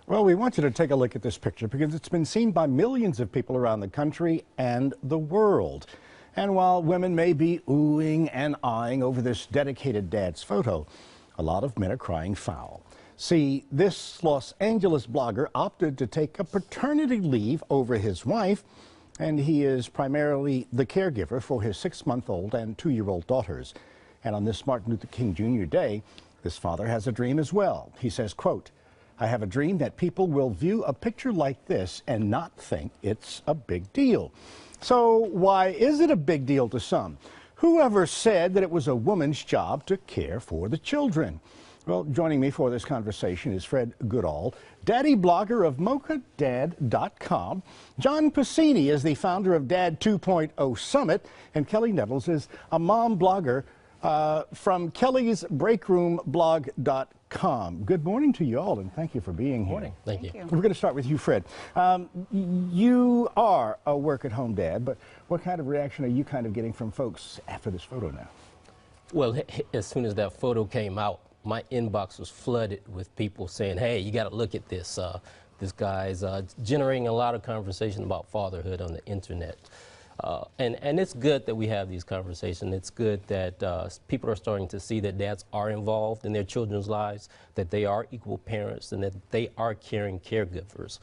Well, we want you to take a look at this picture because it's been seen by millions of people around the country and the world. And while women may be oohing and eyeing over this dedicated dad's photo, a lot of men are crying foul. See, this Los Angeles blogger opted to take a paternity leave over his wife, and he is primarily the caregiver for his 6-month-old and 2-year-old daughters. And on this Martin Luther King Jr. Day, this father has a dream as well. He says, quote, "I have a dream that people will view a picture like this and not think it's a big deal." So why is it a big deal to some? Whoever said that it was a woman's job to care for the children? Well, joining me for this conversation is Fred Goodall, daddy blogger of mochadad.com. John Pacini is the founder of Dad 2.0 Summit, and Kelley Nettles is a mom blogger from Kelley's breakroomblog.com. Good morning to you all, and thank you for being here. Morning. Thank you. We're going to start with you, Fred. You are a work-at-home dad, but what kind of reaction are you kind of getting from folks after this photo now? Well, as soon as that photo came out, my inbox was flooded with people saying, hey, you got to look at this. This guy's generating a lot of conversation about fatherhood on the internet. And it's good that we have these conversations. It's good that people are starting to see that dads are involved in their children's lives, that they are equal parents, and that they are caring caregivers.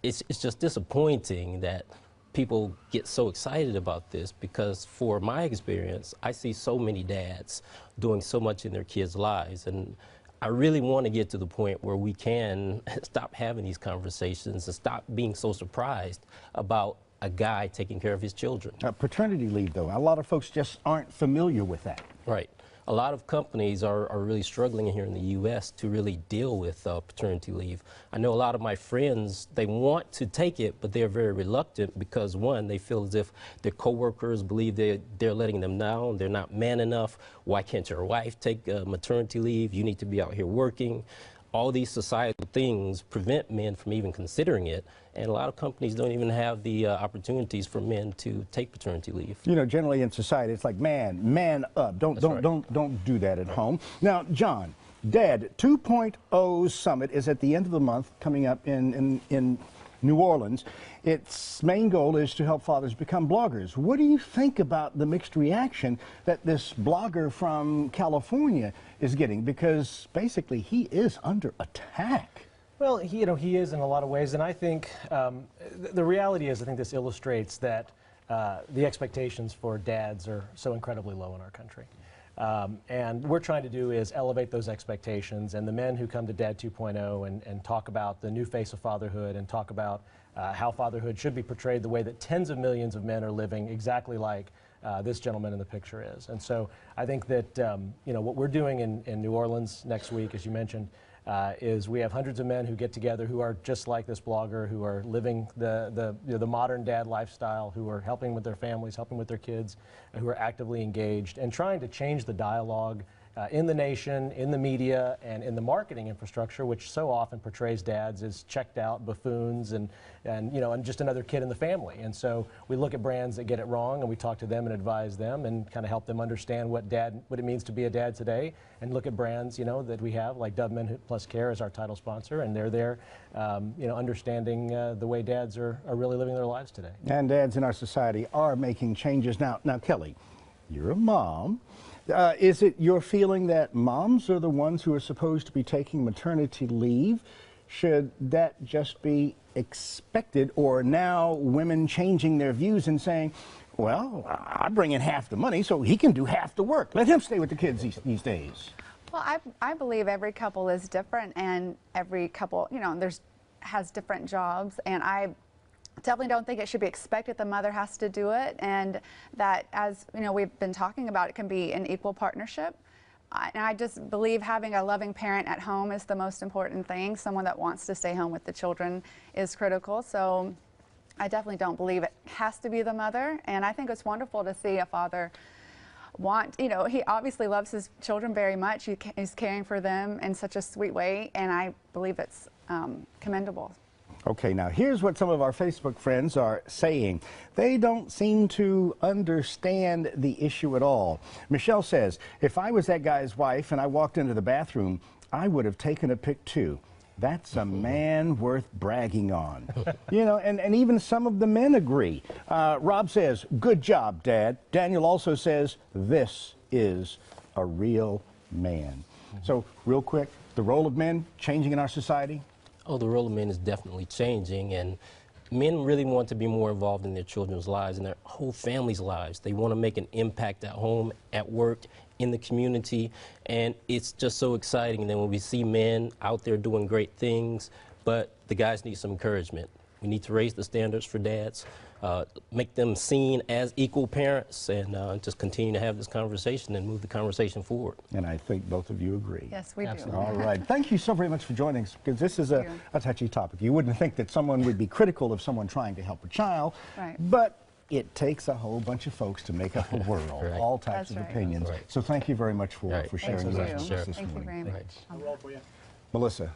It's just disappointing that people get so excited about this, because for my experience, I see so many dads doing so much in their kids' lives, and I really want to get to the point where we can stop having these conversations and stop being so surprised about a guy taking care of his children. Paternity leave, though, a lot of folks just aren't familiar with that. Right. A lot of companies are really struggling here in the U.S. to really deal with paternity leave. I know a lot of my friends, they want to take it, but they're very reluctant because, one, they feel as if their coworkers believe they're letting them down, they're not man enough. Why can't your wife take maternity leave? You need to be out here working. All these societal things prevent men from even considering it, and a lot of companies don't even have the opportunities for men to take paternity leave. You know, generally in society, it's like man up. Don't do that at home. Now, John, Dad 2.0 Summit is at the end of the month, coming up in New Orleans. Its main goal is to help fathers become bloggers. What do you think about the mixed reaction that this blogger from California is getting? Because basically he is under attack. Well, he is in a lot of ways, and I think the reality is, I think this illustrates that the expectations for dads are so incredibly low in our country. And what we're trying to do is elevate those expectations, and the men who come to Dad 2.0 and talk about the new face of fatherhood and talk about how fatherhood should be portrayed the way that tens of millions of men are living, exactly like this gentleman in the picture is. And so I think that what we're doing in New Orleans next week, as you mentioned, is we have hundreds of men who get together who are just like this blogger, who are living the modern dad lifestyle, who are helping with their families, helping with their kids, who are actively engaged and trying to change the dialogue in the nation, in the media, and in the marketing infrastructure, which so often portrays dads as checked out buffoons and just another kid in the family. And so we look at brands that get it wrong, and we talk to them and advise them and kind of help them understand what it means to be a dad today, and look at brands that we have, like Dove Men Plus Care as our title sponsor, and they're there understanding the way dads are really living their lives today. And dads in our society are making changes now. Now, Kelley, you're a mom. Is it your feeling that moms are the ones who are supposed to be taking maternity leave? Should that just be expected, or now women changing their views and saying, well, I bring in half the money so he can do half the work. Let him stay with the kids these days. Well, I believe every couple is different, and every couple, has different jobs, and I definitely don't think it should be expected the mother has to do it, and that, as we've been talking about, it can be an equal partnership. And I just believe having a loving parent at home is the most important thing. Someone that wants to stay home with the children is critical. So I definitely don't believe it has to be the mother, and I think it's wonderful to see a father he obviously loves his children very much. He's caring for them in such a sweet way, and I believe it's commendable. Okay, now here's what some of our Facebook friends are saying. They don't seem to understand the issue at all. Michelle says, if I was that guy's wife and I walked into the bathroom, I would have taken a pic too. that's a man worth bragging on. You know, and even some of the men agree. Rob says, good job, Dad. Daniel also says, this is a real man. So, real quick, the role of men changing in our society? Oh, the role of men is definitely changing, and men really want to be more involved in their children's lives and their whole family's lives. They want to make an impact at home, at work, in the community, and it's just so exciting. And then when we see men out there doing great things, but the guys need some encouragement. We need to raise the standards for dads, make them seen as equal parents, and just continue to have this conversation and move the conversation forward. And I think both of you agree. Yes, we do. All right. Thank you so very much for joining us, because this is a touchy topic. You wouldn't think that someone would be critical of someone trying to help a child, but it takes a whole bunch of folks to make up a world, all types of opinions. So thank you very much for sharing with us this morning. Thank you very much. Melissa,